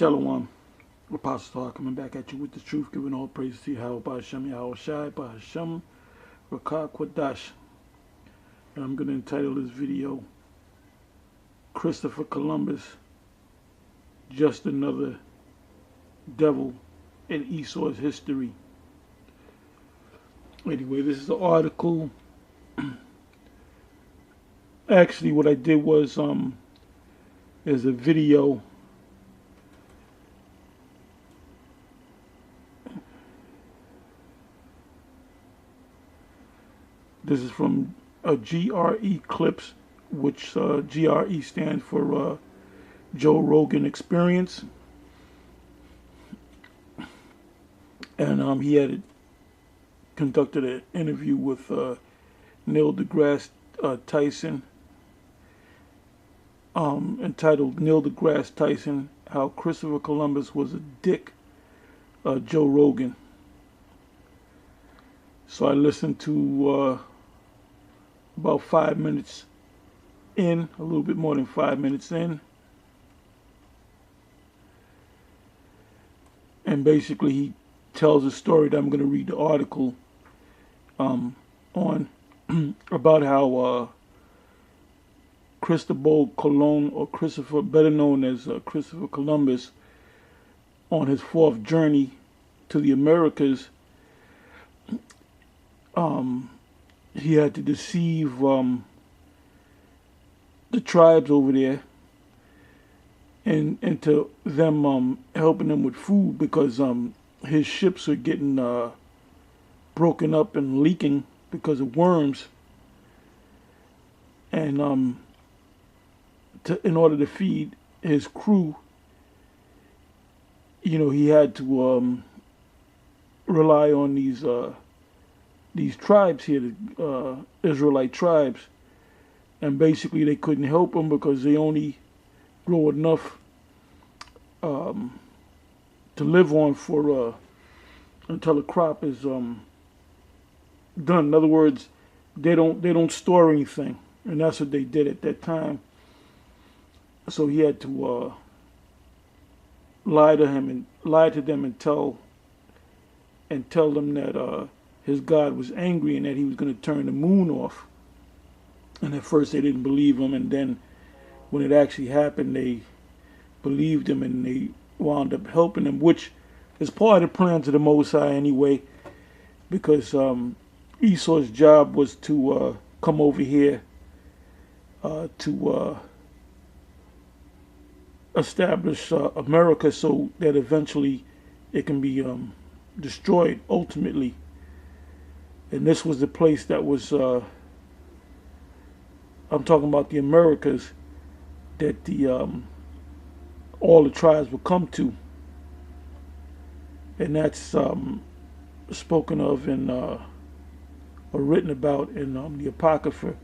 Shalom. Apostle Star coming back at you with the truth, giving all praise to Yahweh Ba'Hashem, Yahweh Shai, Ba'Hashem, Rakah Kwadash. And I'm going to entitle this video, Christopher Columbus, Just Another Devil in Esau's History. Anyway, this is the article. Actually, what I did was, is a video. This is from GRE Clips, which GRE stands for Joe Rogan Experience. And he had conducted an interview with Neil deGrasse Tyson, entitled Neil deGrasse Tyson, How Christopher Columbus Was a Dick, Joe Rogan. So I listened to about 5 minutes in, a little bit more than 5 minutes in. And basically he tells a story that I'm going to read the article on about how Cristobal Colon, or Christopher, better known as Christopher Columbus, on his fourth journey to the Americas, he had to deceive the tribes over there and to them helping them with food, because his ships are getting broken up and leaking because of worms, and in order to feed his crew, you know, he had to rely on these tribes here, the Israelite tribes, and basically they couldn't help him because they only grow enough to live on for until the crop is done. In other words, they don't store anything, and that's what they did at that time. So he had to lie to them and tell them that his God was angry and that he was going to turn the moon off. And at first they didn't believe him, and then when it actually happened, they believed him and they wound up helping him, which is part of the plans of the Most High anyway, because Esau's job was to come over here to establish America, so that eventually it can be destroyed ultimately. And this was the place that was, I'm talking about the Americas, that all the tribes would come to. And that's spoken of in, or written about in the Apocrypha,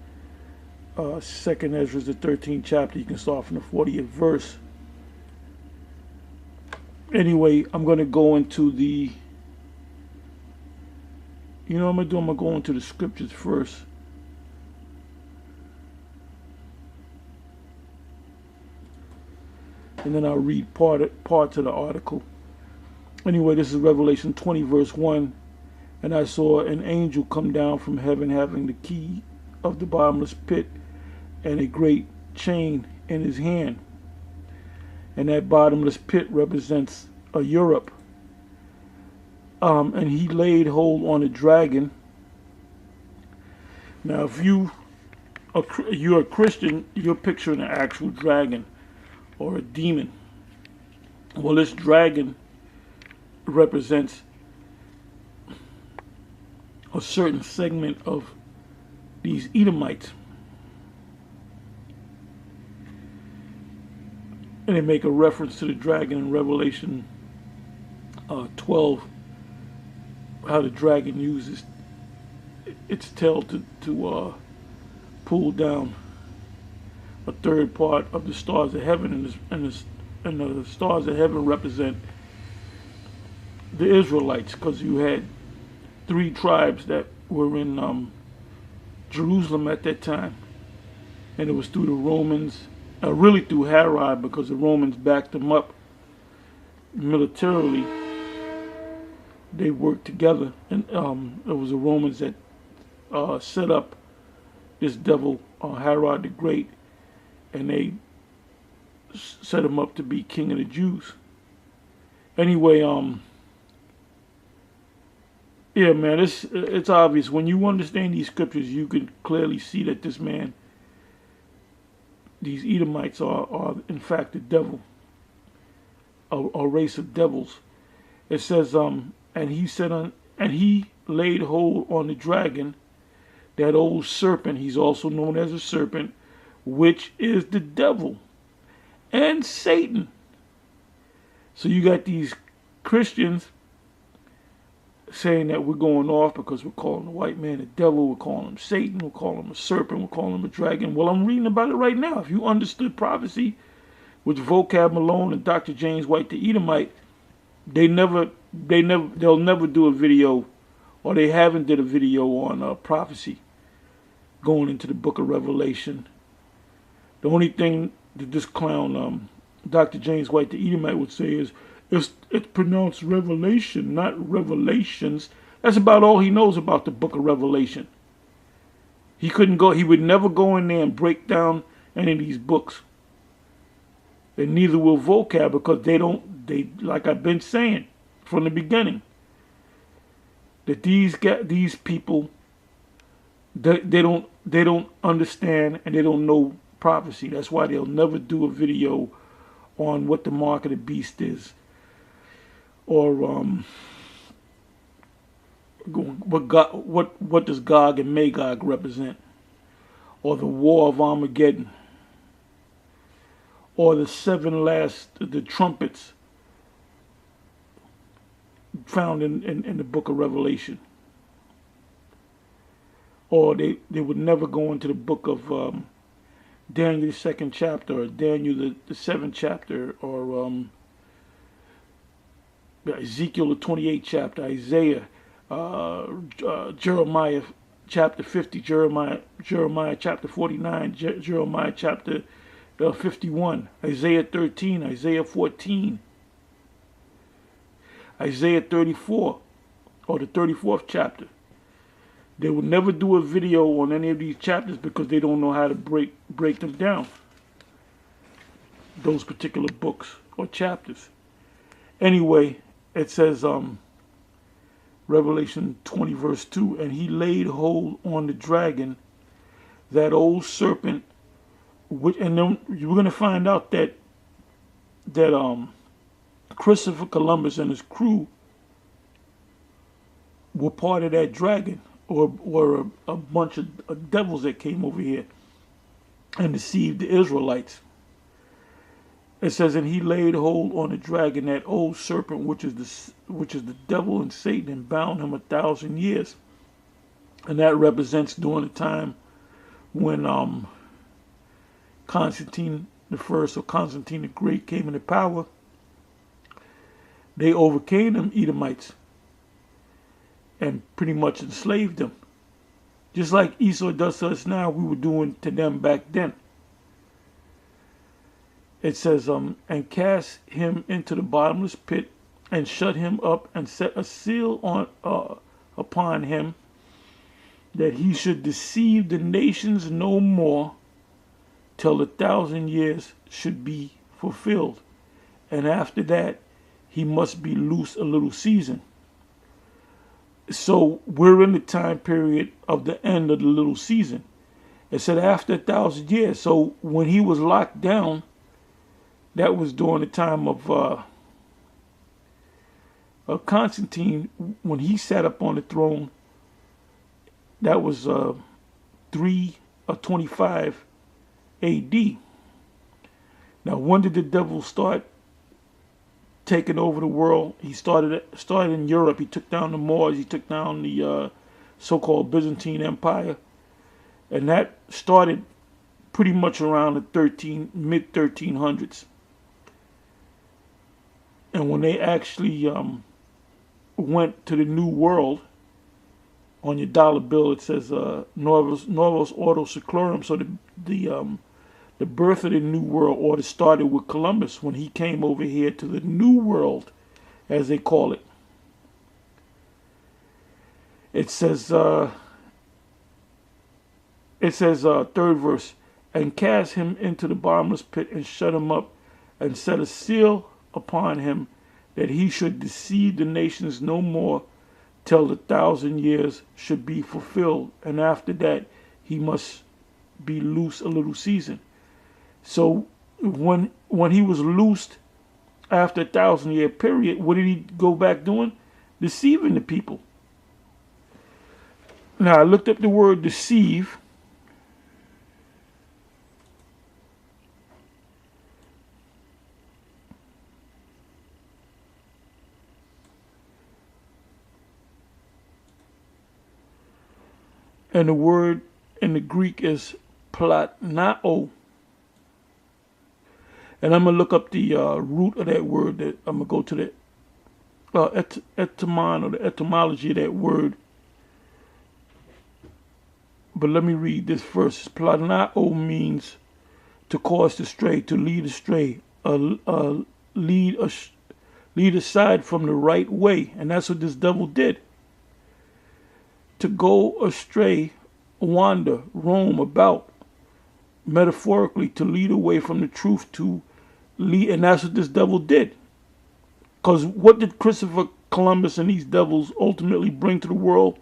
2nd Ezra, the 13th chapter. You can start from the 40th verse. Anyway, I'm going to go into the, you know what I'm going to go into the scriptures first. And then I'll read parts of the article. Anyway, this is Revelation 20, verse 1. And I saw an angel come down from heaven, having the key of the bottomless pit and a great chain in his hand. And that bottomless pit represents Europe. And he laid hold on a dragon. Now, if you're a Christian, you're picturing an actual dragon or a demon. Well, this dragon represents a certain segment of these Edomites. And they make a reference to the dragon in Revelation 12, how the dragon uses its tail to pull down a third part of the stars of heaven, and the stars of heaven represent the Israelites, because you had 3 tribes that were in Jerusalem at that time, and it was through the Romans, really through Herod, because the Romans backed them up militarily, they worked together, and it was the Romans that set up this devil, Herod the Great, and they set him up to be king of the Jews. Anyway, yeah, man, it's obvious. When you understand these scriptures, you can clearly see that this man, these Edomites are in fact the devil, a race of devils. It says, and he laid hold on the dragon, that old serpent. He's also known as a serpent, which is the devil and Satan. So you got these Christians saying that we're going off because we're calling the white man the devil, we're calling him Satan, we're calling him a serpent, we're calling him a dragon. Well, I'm reading about it right now. If you understood prophecy, which Vocab Malone and Dr. James White the Edomite, they'll never do a video, or they haven't did a video on prophecy going into the book of Revelation. The only thing that this clown, Dr. James White the Edomite, would say is it's pronounced Revelation, not Revelations. That's about all he knows about the book of Revelation. He would never go in there and break down any of these books. And neither will Vocab, because they like I've been saying from the beginning, that these people, they don't understand, and they don't know prophecy. That's why they'll never do a video on what the mark of the beast is, or what does Gog and Magog represent, or the War of Armageddon, or the trumpets found in the book of Revelation. Or they would never go into the book of Daniel the 2nd chapter, or Daniel the 7th chapter, or Ezekiel the 28th chapter, Isaiah, Jeremiah chapter 50, Jeremiah chapter 49, Jeremiah chapter 51, Isaiah 13, Isaiah 14, Isaiah 34, or the 34th chapter. They would never do a video on any of these chapters because they don't know how to break them down, those particular books or chapters. Anyway, it says, Revelation 20 verse 2, and he laid hold on the dragon, that old serpent, and then we're going to find out that Christopher Columbus and his crew were part of that dragon, or a bunch of devils that came over here and deceived the Israelites. It says, and he laid hold on the dragon, that old serpent, which is the devil and Satan, and bound him 1,000 years. And that represents during the time when Constantine the First, or Constantine the Great, came into power. They overcame them Edomites and pretty much enslaved them. Just like Esau does to us now, we were doing to them back then. It says, and cast him into the bottomless pit, and shut him up, and set a seal upon him, that he should deceive the nations no more, till 1,000 years should be fulfilled. And after that, he must be loose a little season. So we're in the time period of the end of the little season. It said after 1,000 years. So when he was locked down, that was during the time of Constantine, when he sat up on the throne. That was 325 A.D. Now, when did the devil start taking over the world? He started in Europe. He took down the Moors. He took down the so-called Byzantine Empire, and that started pretty much around the mid 1300s. And when they actually went to the New World, on your dollar bill it says Novus Ordo Seclorum. So The birth of the New World Order started with Columbus when he came over here to the New World, as they call it. It says, third verse, and cast him into the bottomless pit and shut him up and set a seal upon him that he should deceive the nations no more till the 1,000 years should be fulfilled. And after that, he must be loose a little season. So when he was loosed after 1,000-year period, what did he go back doing? Deceiving the people. Now, I looked up the word deceive. And the word in the Greek is platnao. And I'm going to look up the root of that word. That I'm going to go to the etymon, or the etymology of that word. But let me read this first. Platnao means to cause to stray, to lead astray, lead aside from the right way. And that's what this devil did. To go astray, wander, roam about, metaphorically, to lead away from the truth, to lead, and that's what this devil did. Because what did Christopher Columbus and these devils ultimately bring to the world?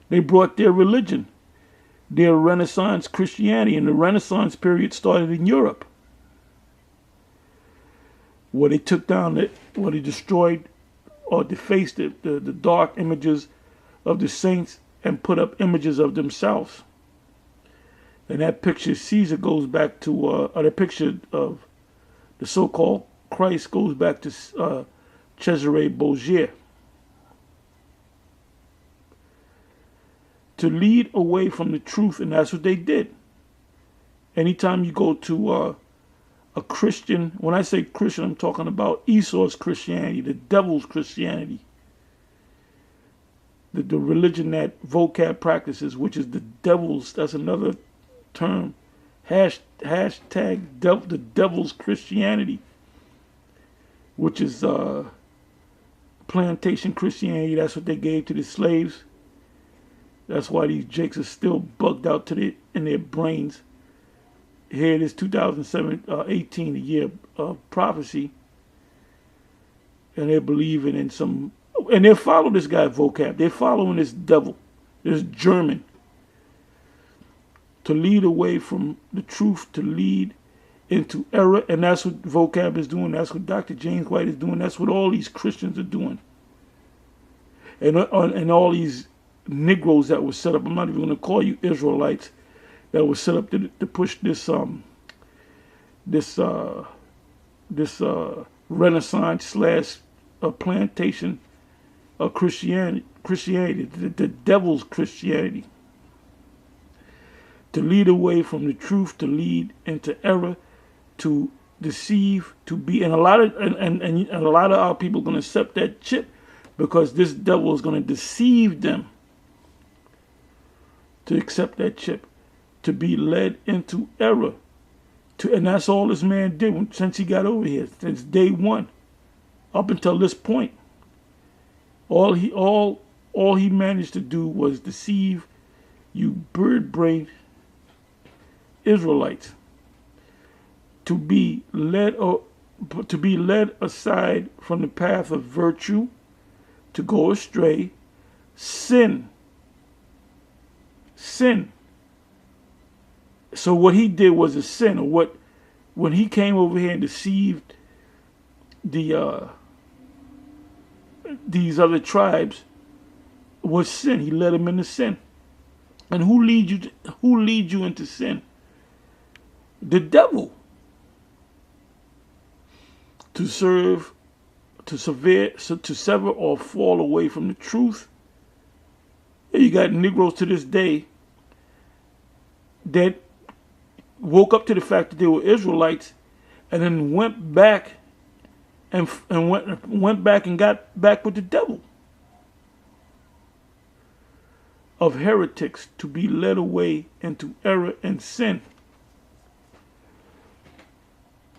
They brought their religion, their Renaissance Christianity, and the Renaissance period started in Europe, where they took down, where they destroyed or defaced the dark images of the saints and put up images of themselves. And that picture Caesar goes back to, or the picture of the so-called Christ goes back to Cesare Borgia. To lead away from the truth, and that's what they did. Anytime you go to a Christian, when I say Christian, I'm talking about Esaus Christianity, the devil's Christianity. The religion that vocab practices, which is the devil's, that's another term, hashtag the devil's Christianity, which is plantation Christianity. That's what they gave to the slaves. That's why these jakes are still bugged out in their brains. Here it is, 2018, the year of prophecy, and they're believing in some. And they follow this guy vocab. They're following this devil, this German, to lead away from the truth, to lead into error. And that's what vocab is doing. That's what Dr. James White is doing. That's what all these Christians are doing. And all these Negroes that were set up. I'm not even going to call you Israelites, that were set up to push this Renaissance slash plantation Christianity, the devil's Christianity, to lead away from the truth, to lead into error, to deceive, to be, and a lot of our people are going to accept that chip, because this devil is going to deceive them to accept that chip, to be led into error, and that's all this man did since he got over here, since day one, up until this point. All he managed to do was deceive you bird-brained Israelites to be led aside from the path of virtue, to go astray, sin. So what he did was a sin, or when he came over here and deceived these other tribes, was sin. He led them into sin. And who leads you into sin? The devil. To sever or fall away from the truth. You got Negroes to this day that woke up to the fact that they were Israelites, and then went back and got back with the devil. Of heretics, to be led away into error and sin.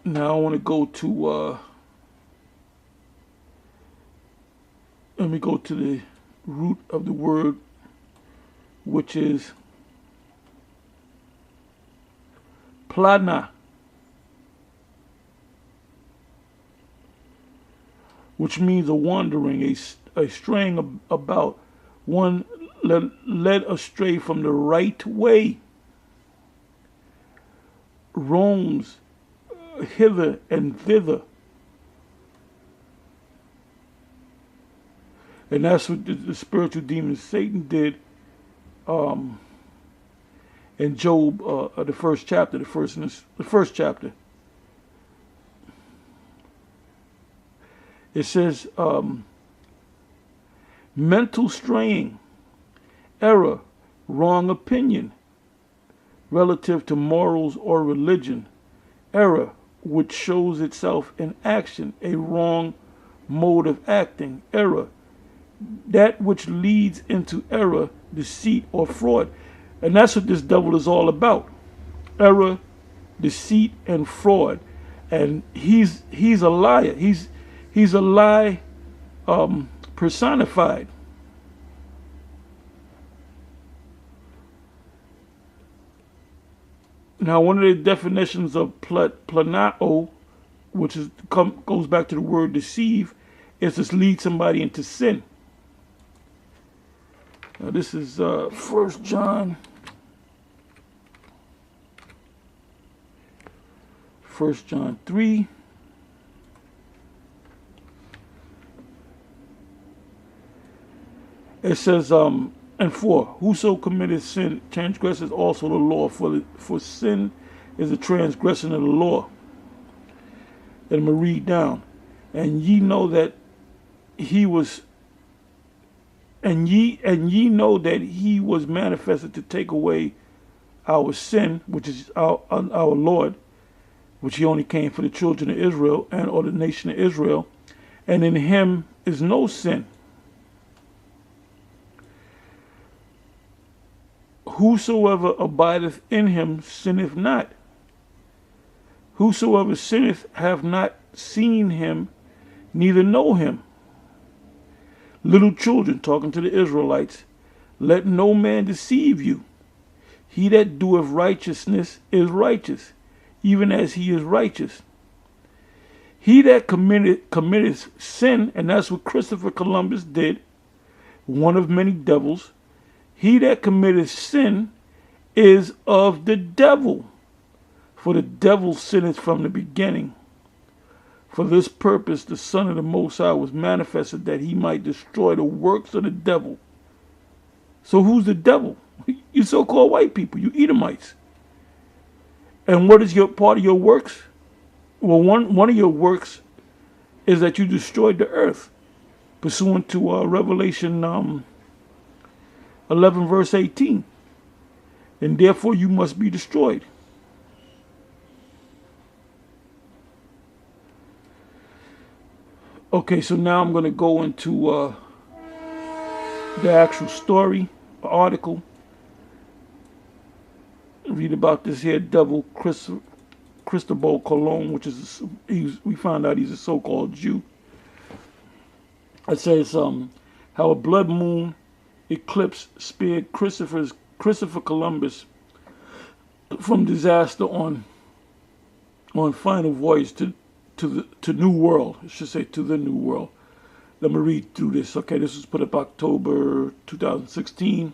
Now I want to go to, let me go to the root of the word, which is plana, which means a wandering, a straying about, one led astray from the right way, roams hither and thither. And that's what the spiritual demon Satan did in Job, the first chapter, the first chapter. It says, mental straying, error, wrong opinion relative to morals or religion, error which shows itself in action, a wrong mode of acting, error, that which leads into error, deceit, or fraud. And that's what this devil is all about. Error, deceit, and fraud. And he's a liar. He's a lie personified. Now, one of the definitions of planao, which goes back to the word deceive, is to lead somebody into sin. Now, this is 1 John. 1 John 3. It says, and 4, whoso committeth sin transgresses also the law, for sin is a transgression of the law. And I'm going to read down. And ye know that he was, and ye know that he was manifested to take away our sin, which is our Lord, which he only came for the children of Israel and or the nation of Israel, and in him is no sin. Whosoever abideth in him sinneth not. Whosoever sinneth hath not seen him, neither know him. Little children, talking to the Israelites, let no man deceive you. He that doeth righteousness is righteous, even as he is righteous. He that committeth sin, and that's what Christopher Columbus did, one of many devils, he that committeth sin is of the devil, for the devil sinneth from the beginning. For this purpose the Son of the Most High was manifested, that he might destroy the works of the devil. So who's the devil? You so-called white people, you Edomites. And what is your part of your works? Well, one of your works is that you destroyed the earth, pursuant to Revelation 11 verse 18, and therefore you must be destroyed. Okay, so now I'm going to go into the actual story, article, read about this here devil Cristobal Colon, which is we found out he's a so-called Jew. It says how a blood moon eclipse spared Christopher Columbus from disaster on final voyage to New World. I should say to the New World. Let me read through this. Okay, this was put up October 2016.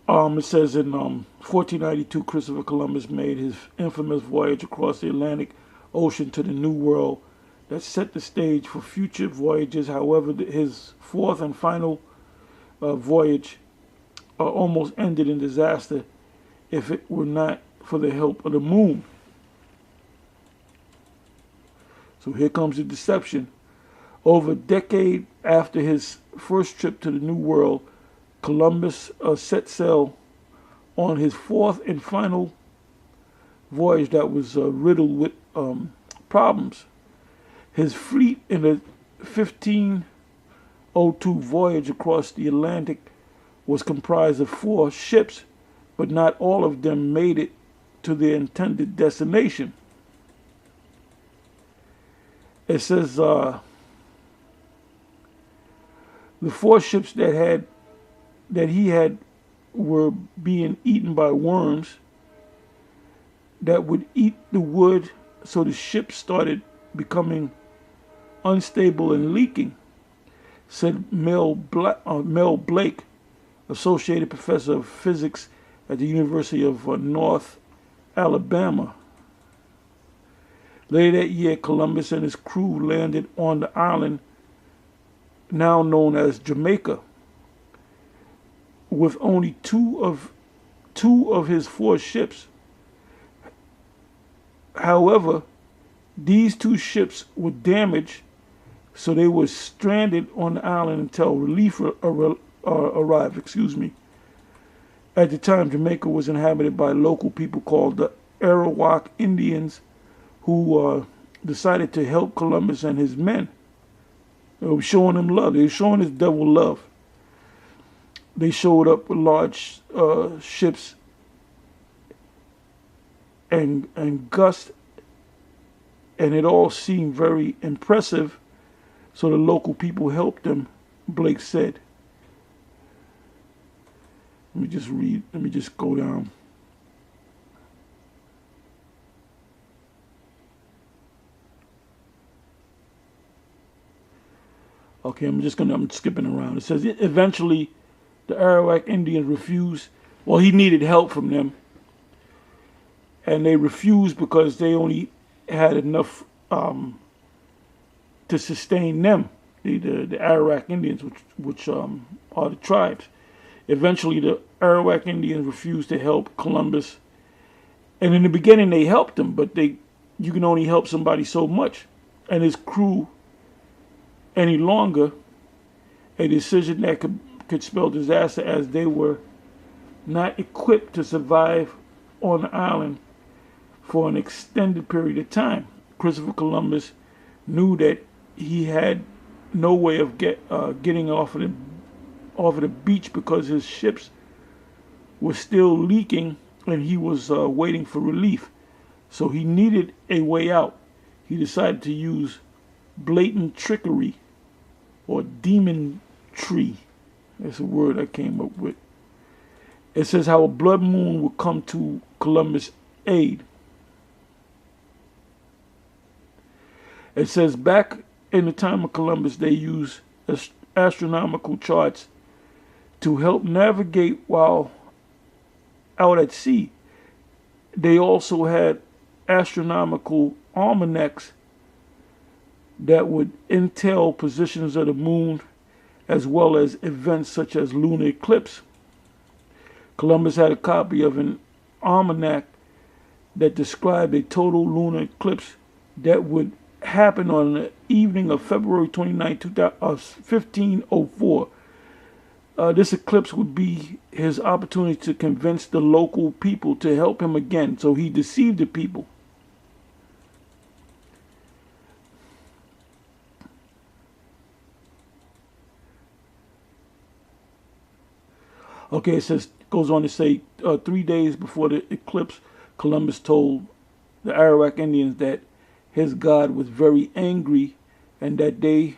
It says in 1492, Christopher Columbus made his infamous voyage across the Atlantic Ocean to the New World that set the stage for future voyages. However, his fourth and final voyage almost ended in disaster if it were not for the help of the moon. So here comes the deception. Over a decade after his first trip to the New World, Columbus set sail on his fourth and final voyage that was riddled with problems. His fleet in the 1502 voyage across the Atlantic was comprised of 4 ships, but not all of them made it to their intended destination. It says the 4 ships that he had were being eaten by worms that would eat the wood, so the ship started becoming unstable and leaking, said Mel Blake, associate professor of physics at the University of North Alabama. Later that year, Columbus and his crew landed on the island now known as Jamaica, with only two of his 4 ships. However, these 2 ships were damaged, so they were stranded on the island until relief arrived. At the time, Jamaica was inhabited by local people called the Arawak Indians, who decided to help Columbus and his men. They were showing him love. They were showing this devil love. They showed up with large ships and gust, and it all seemed very impressive, so the local people helped them, Blake said. Let me just read. Let me just go down. Okay, I'm skipping around. It says eventually the Arawak Indians refused. Well, he needed help from them, and they refused because they only had enough to sustain them, the Arawak Indians, which are the tribes. Eventually, the Arawak Indians refused to help Columbus, and in the beginning they helped him, but you can only help somebody so much, and his crew any longer. A decision that could spell disaster, as they were not equipped to survive on the island for an extended period of time. Christopher Columbus knew that he had no way of getting off of the beach because his ships were still leaking and he was waiting for relief. So he needed a way out. He decided to use blatant trickery, or demonry. That's a word I came up with. It says how a blood moon would come to Columbus' aid. It says back in the time of Columbus, they used astronomical charts to help navigate while out at sea. They also had astronomical almanacs that would entail positions of the moon, as well as events such as lunar eclipse. Columbus had a copy of an almanac that described a total lunar eclipse that would happen on the evening of February 29, 1504. This eclipse would be his opportunity to convince the local people to help him again. So he deceived the people. Okay, it says, goes on to say, 3 days before the eclipse, Columbus told the Arawak Indians that his God was very angry and that they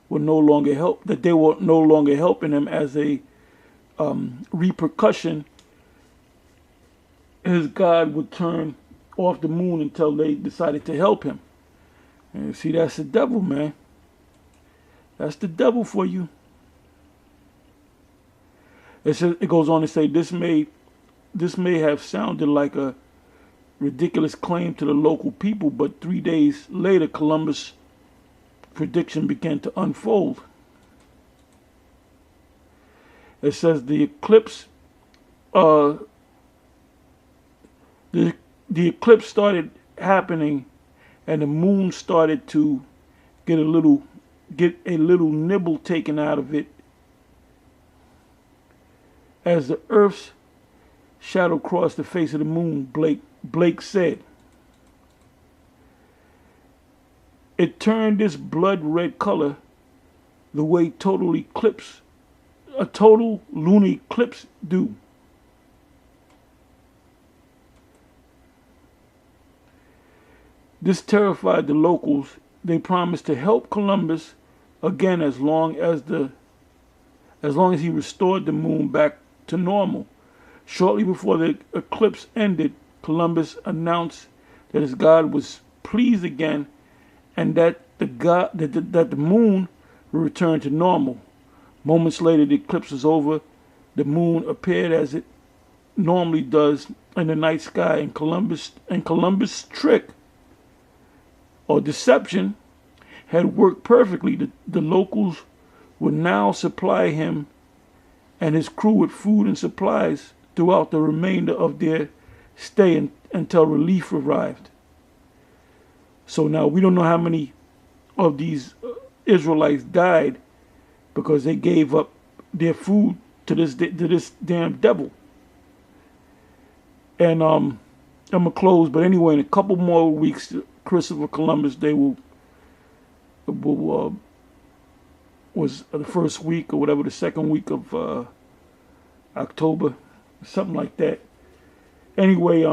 were no longer helping him. As a repercussion, his God would turn off the moon until they decided to help him. And see, that's the devil, man. That's the devil for you. It goes on to say this may have sounded like a ridiculous claim to the local people, but 3 days later, Columbus' prediction began to unfold. It says the eclipse, the eclipse started happening, and the moon started to get a little nibble taken out of it as the Earth's shadow crossed the face of the moon. Blake said, it turned this blood red color the way a total lunar eclipse do. This terrified the locals. They promised to help Columbus again as long as he restored the moon back to normal. Shortly before the eclipse ended, Columbus announced that his God was pleased again, and that the moon would return to normal. Moments later, the eclipse was over. The moon appeared as it normally does in the night sky, and Columbus' trick or deception had worked perfectly. The locals would now supply him and his crew with food and supplies throughout the remainder of their stay until relief arrived. So now we don't know how many of these Israelites died because they gave up their food to this damn devil. And I'm gonna close, but anyway, in a couple more weeks, Christopher Columbus Day was the first week or whatever, the second week of October, something like that. Anyway,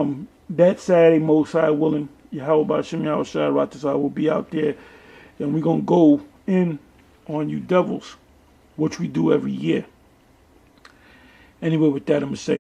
that Saturday, Most High willing, Yahweh B'Shem Yahweh Shai Ratzah will be out there, and we're gonna go in on you devils, which we do every year. Anyway, with that, I'm gonna say.